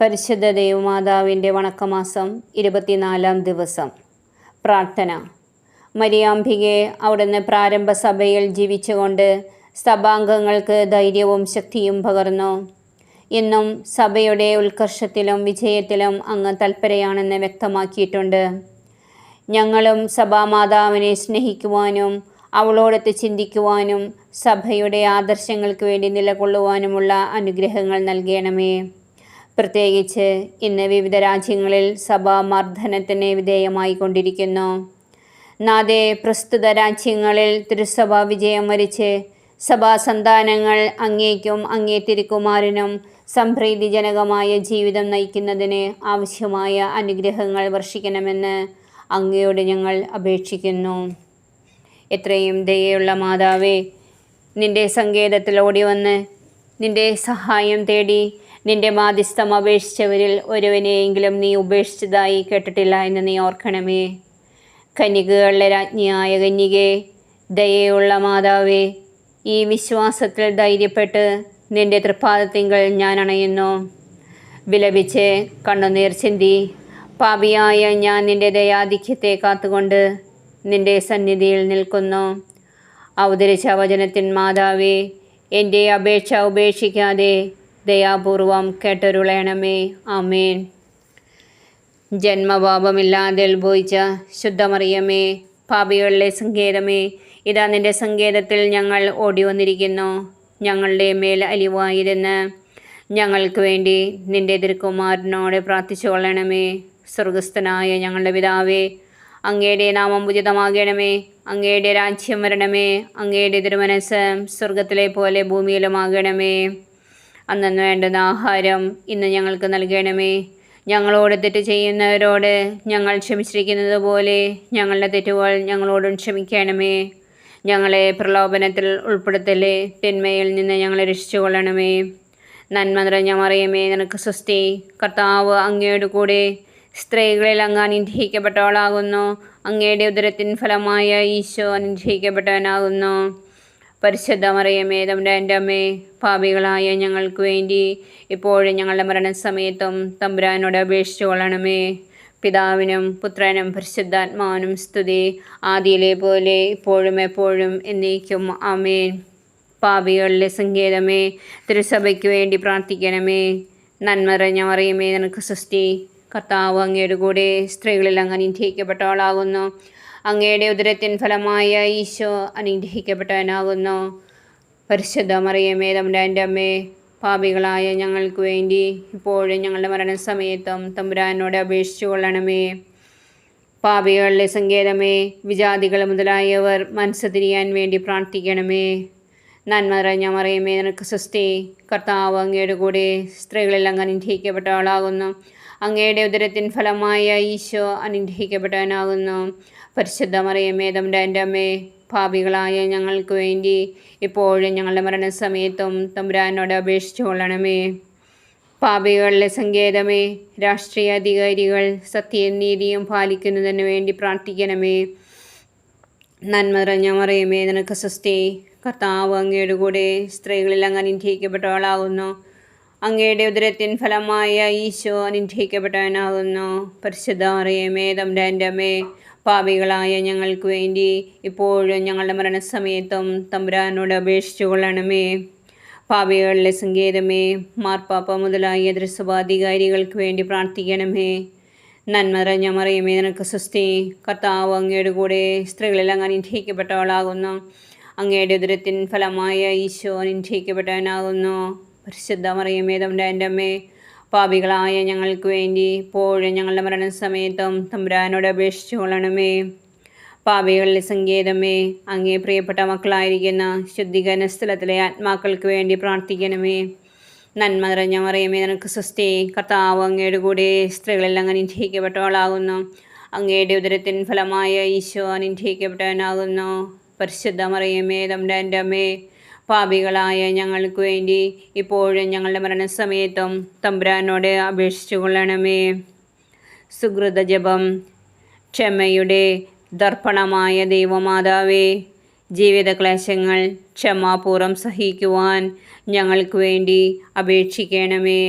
പരിശുദ്ധ ദൈവമാതാവിൻ്റെ വണക്കമാസം 24-ാം ദിവസം. പ്രാർത്ഥന. മരിയാംബികയെ അവിടുന്ന് പ്രാരംഭ സഭയിൽ ജീവിച്ചുകൊണ്ട് സഭാംഗങ്ങൾക്ക് ധൈര്യവും ശക്തിയും പകർന്നു. ഇന്നും സഭയുടെ ഉത്കർഷത്തിലും വിജയത്തിലും അങ്ങ് തൽപരയാണെന്ന് വ്യക്തമാക്കിയിട്ടുണ്ട്. ഞങ്ങളും സഭാമാതാവിനെ സ്നേഹിക്കുവാനും അവളോടൊത്ത് ചിന്തിക്കുവാനും സഭയുടെ ആദർശങ്ങൾക്ക് വേണ്ടി നിലകൊള്ളുവാനുമുള്ള അനുഗ്രഹങ്ങൾ നൽകണമേ. പ്രത്യേകിച്ച് ഇന്ന് വിവിധ രാജ്യങ്ങളിൽ സഭ മർദ്ദനത്തിന് വിധേയമായി കൊണ്ടിരിക്കുന്നു. നാദേ, പ്രസ്തുത രാജ്യങ്ങളിൽ തിരുസഭ വിജയം വരിച്ച് സഭാസന്താനങ്ങൾ അങ്ങേക്കും അങ്ങേ തിരുക്കുമാരനും സംപ്രീതിജനകമായ ജീവിതം നയിക്കുന്നതിന് ആവശ്യമായ അനുഗ്രഹങ്ങൾ വർഷിക്കണമെന്ന് അങ്ങയോട് ഞങ്ങൾ അപേക്ഷിക്കുന്നു. എത്രയും ദയയുള്ള മാതാവേ, നിന്റെ സങ്കേതത്തിൽ ഓടിവന്ന് നിന്റെ സഹായം തേടി നിന്റെ മാധ്യസ്ഥം അപേക്ഷിച്ചവരിൽ ഒരുവനെയെങ്കിലും നീ ഉപേക്ഷിച്ചതായി കേട്ടിട്ടില്ല എന്ന് നീ ഓർക്കണമേ. കന്യകകളുടെ രാജ്ഞിയായ കന്യകേ, ദയയുള്ള മാതാവേ, ഈ വിശ്വാസത്തിൽ ധൈര്യപ്പെട്ട് നിന്റെ തൃപ്പാദത്തിങ്കൽ ഞാൻ അണയുന്നു. വിലപിച്ച് കണ്ണുനീർ ചിന്തി പാപിയായ ഞാൻ നിന്റെ ദയാധിക്യത്തെ കാത്തുകൊണ്ട് നിന്റെ സന്നിധിയിൽ നിൽക്കുന്നു. അവതരിച്ച വചനത്തിൻ മാതാവേ, എൻ്റെ അപേക്ഷ ഉപേക്ഷിക്കാതെ ദയാപൂർവം കേട്ടരുളയണമേ. ആമേൻ. ജന്മപാപമില്ലാതെ ഉത്ഭവിച്ച ശുദ്ധമറിയമേ, പാപികളുടെ സങ്കേതമേ, ഇതാ നിന്റെ സങ്കേതത്തിൽ ഞങ്ങൾ ഓടി വന്നിരിക്കുന്നു. ഞങ്ങളുടെ മേൽ അലിവായിരുന്ന് ഞങ്ങൾക്ക് വേണ്ടി നിന്റെ തിരുക്കുമാരനോട് പ്രാർത്ഥിച്ചു കൊള്ളണമേ. സ്വർഗസ്ഥനായ ഞങ്ങളുടെ പിതാവേ, അങ്ങയുടെ നാമം ഉചിതമാകണമേ. അങ്ങയുടെ രാജ്യം വരണമേ. അങ്ങയുടെ തിരുമനസ്സ് സ്വർഗത്തിലെ പോലെ ഭൂമിയിലുമാകണമേ. അന്നു വേണ്ടുന്ന ആഹാരം ഇന്ന് ഞങ്ങൾക്ക് നൽകണമേ. ഞങ്ങളോട് തെറ്റ് ചെയ്യുന്നവരോട് ഞങ്ങൾ ക്ഷമിച്ചിരിക്കുന്നത് പോലെ ഞങ്ങളുടെ തെറ്റുകൾ ഞങ്ങളോടും ക്ഷമിക്കണമേ. ഞങ്ങളെ പ്രലോഭനത്തിൽ ഉൾപ്പെടുത്തലേ, തിന്മയിൽ നിന്ന് ഞങ്ങളെ രക്ഷിച്ചു കൊള്ളണമേ. നന്മ നിറഞ്ഞ മറിയമേ, നിനക്ക് സ്വസ്തി. കർത്താവ് അങ്ങയോട് കൂടെ സ്ത്രീകളിൽ അങ്ങ് അനുഗ്രഹിക്കപ്പെട്ടവളാകുന്നു. അങ്ങയുടെ ഉദരത്തിൻ ഫലമായ ഈശോ അനുഗ്രഹിക്കപ്പെട്ടവനാകുന്നു. പരിശുദ്ധ മറിയമേ, തമ്പുരാൻ്റെ അമ്മേ, പാപികളായ ഞങ്ങൾക്ക് വേണ്ടി ഇപ്പോഴും ഞങ്ങളുടെ മരണസമയത്തും തമ്പുരാനോട് അപേക്ഷിച്ചു കൊള്ളണമേ. പിതാവിനും പുത്രനും പരിശുദ്ധാത്മാവിനും സ്തുതി, ആദിയിലെ പോലെ ഇപ്പോഴും എപ്പോഴും എന്നേക്കും. ആമേൻ. പാപികളുടെ സങ്കേതമേ, തിരുസഭയ്ക്ക് വേണ്ടി പ്രാർത്ഥിക്കണമേ. നന്മ നിറഞ്ഞ മറിയമേ, നിനക്ക് സ്വസ്തി. കർത്താവ് അങ്ങയുടെ കൂടെ സ്ത്രീകളിൽ അങ്ങ് അനുഗ്രഹിക്കപ്പെട്ടവളാകുന്നു. അങ്ങയുടെ ഉദരത്തിൻ ഫലമായ ഈശോ അനുഗ്രഹിക്കപ്പെട്ടവനാകുന്നു. പരിശുദ്ധ മറിയമേ, തമ്പുരാൻ്റെ അമ്മേ, പാപികളായ ഞങ്ങൾക്ക് വേണ്ടി ഇപ്പോഴും ഞങ്ങളുടെ മരണസമയത്തും തമ്പുരാനോട് അപേക്ഷിച്ചു കൊള്ളണമേ. പാപികളുടെ സങ്കേതമേ, വിജാതികൾ മുതലായവർ മനസ്സ് തിരിയാൻ വേണ്ടി പ്രാർത്ഥിക്കണമേ. നന്മ നിറഞ്ഞ മറിയമേ, നിനക്ക് സ്വസ്തി. കർത്താവ് അങ്ങയുടെ കൂടെ സ്ത്രീകളിൽ അങ്ങ് അനുഗ്രഹിക്കപ്പെട്ടവളാകുന്നു. അങ്ങയുടെ ഉദരത്തിൻ ഫലമായ ഈശോ അനുഗ്രഹിക്കപ്പെട്ടവനാകുന്നു. പരിശുദ്ധ മറിയമേ, തമ്പുരാൻ്റെ അമ്മേ, പാപികളായ ഞങ്ങൾക്ക് വേണ്ടി ഇപ്പോഴും ഞങ്ങളുടെ മരണസമയത്തും തമ്പുരാനോട് അപേക്ഷിച്ചു കൊള്ളണമേ. പാപികളുടെ സങ്കേതമേ, രാഷ്ട്രീയ അധികാരികൾ സത്യവും നീതിയും പാലിക്കുന്നതിന് വേണ്ടി പ്രാർത്ഥിക്കണമേ. നന്മ നിറഞ്ഞ മറിയമേ, നിനക്ക് സ്വസ്തി. കർത്താവ് അങ്ങയുടെ കൂടെ സ്ത്രീകളിൽ അങ്ങ് അനുഗ്രഹിക്കപ്പെട്ടവളാകുന്നു. അങ്ങയുടെ ഉദരത്തിൻ ഫലമായ ഈശോ അനുഗ്രഹിക്കപ്പെട്ടവനാകുന്നു. പരിശുദ്ധ മറിയമേ, തമ്പുരാൻ്റെ അമ്മേ, പാപികളായ ഞങ്ങൾക്ക് വേണ്ടി ഇപ്പോഴും ഞങ്ങളുടെ മരണസമയത്തും തമ്പുരാനോട് അപേക്ഷിച്ചു കൊള്ളണമേ. പാപികളുടെ സങ്കേതമേ, മാർപ്പാപ്പ മുതലായ തിരുസഭാധികാരികൾക്ക് വേണ്ടി പ്രാർത്ഥിക്കണമേ. നന്മ നിറഞ്ഞ മറിയമേ, നിനക്ക് സ്വസ്തി. കർത്താവ് അങ്ങയുടെ കൂടെ സ്ത്രീകളിൽ അങ്ങ് അനുഗ്രഹിക്കപ്പെട്ടവളാകുന്നു. അങ്ങയുടെ ഉദരത്തിൻ ഫലമായ ഈശോ അനുഗ്രഹിക്കപ്പെട്ടവനാകുന്നു. പരിശുദ്ധ മറിയമേ, തമ്പുരാൻ്റെ അമ്മേ, പാപികളായ ഞങ്ങൾക്ക് വേണ്ടി ഇപ്പോഴും ഞങ്ങളുടെ മരണസമയത്തും തമ്പുരാനോട് അപേക്ഷിച്ചു കൊള്ളണമേ. പാപികളുടെ സങ്കേതമേ, അങ്ങേ പ്രിയപ്പെട്ട മക്കളായിരിക്കുന്ന ശുദ്ധീകരണ സ്ഥലത്തിലെ ആത്മാക്കൾക്ക് വേണ്ടി പ്രാർത്ഥിക്കണമേ. നന്മ നിറഞ്ഞ മറിയമേ, നിനക്ക് സ്വസ്തി. കർത്താവ് അങ്ങയുടെ കൂടെ സ്ത്രീകളിൽ അങ്ങ് അനുഗ്രഹിക്കപ്പെട്ടവളാകുന്നു. അങ്ങയുടെ ഉദരത്തിൻ ഫലമായ ഈശോ അനുഗ്രഹിക്കപ്പെട്ടവനാകുന്നു. പരിശുദ്ധ മറിയമേ, തമ്പുരാൻ്റെ അമ്മേ, പാപികളായ ഞങ്ങൾക്ക് വേണ്ടി ഇപ്പോഴും ഞങ്ങളുടെ മരണസമയത്തും തമ്പുരാനോട് അപേക്ഷിച്ചു കൊള്ളണമേ. സുകൃത ജപം. ക്ഷമയുടെ ദർപ്പണമായ ദൈവമാതാവേ, ജീവിതക്ലേശങ്ങൾ ക്ഷമാപൂർവ്വം സഹിക്കുവാൻ ഞങ്ങൾക്ക് വേണ്ടി അപേക്ഷിക്കണമേ.